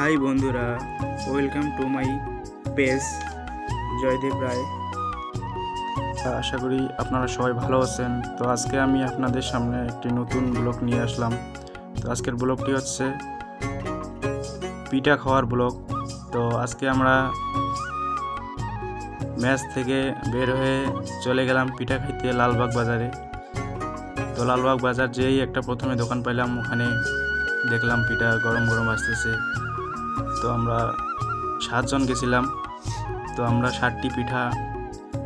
High বন্ধুরা, welcome to my page Joydev Roy. আশা করি আপনারা সবাই ভালো আছেন। তো আজকে আমি আপনাদের সামনে একটি নতুন ব্লগ নিয়ে আসলাম। তো আজকের ব্লগটি হচ্ছে পিঠা খাওয়ার ব্লগ। তো আজকে আমরা ম্যাচ থেকে বের হয়ে চলে গেলাম পিঠা খাইতে লালবাগ বাজারে। তো লালবাগ বাজার যেই একটা প্রথমে দোকান পাইলাম, ওখানে দেখলাম পিঠা গরম গরম আসতেছে। তো আমরা 7 জন গেছিলাম। তো আমরা 60টি পিঠা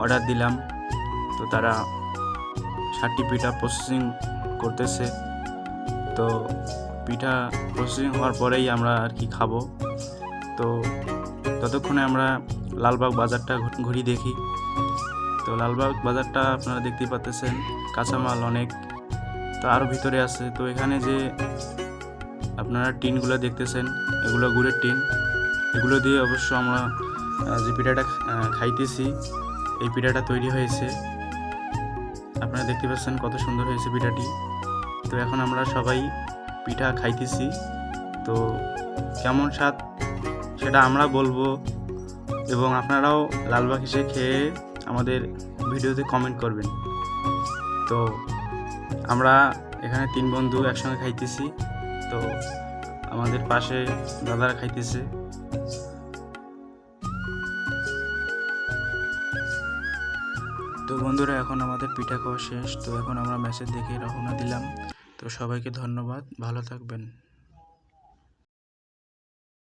অর্ডার দিলাম। তো তারা 60টি পিঠা প্রসেসিং করতেছে। তো পিঠা প্রসেসিং হওয়ার পরেই আমরা আর কি খাবো। তো ততক্ষণে আমরা লালবাগ বাজারটা ঘুরি দেখি। তো লালবাগ বাজারটা আপনারা দেখতেই পাচ্ছেন, কাঁচামাল অনেক। তো আরও ভিতরে আছে। তো এখানে যে আপনারা টিনগুলো দেখতেছেন, এগুলো গুড়ের টিন। এগুলো দিয়ে অবশ্য আমরা যে পিঠাটা খাইতেছি, এই পিঠাটা তৈরি হয়েছে। আপনারা দেখতে পাচ্ছেন কত সুন্দর হয়েছে পিঠাটি। তো এখন আমরা সবাই পিঠা খাইতেছি। তো কেমন স্বাদ সেটা আমরা বলবো, এবং আপনারাও লালবাগ এসে খেয়ে আমাদের ভিডিওতে কমেন্ট করবেন। তো আমরা এখানে 3 বন্ধু একসঙ্গে খাইতেছি। তো আমাদের পাশে দাদারা খাইতেছে। তো বন্ধুরা, এখন আমাদের পিঠা খাওয়া শেষ। তো এখন আমরা ম্যাচের দিকে রওনা দিলাম। তো সবাইকে ধন্যবাদ, ভালো থাকবেন।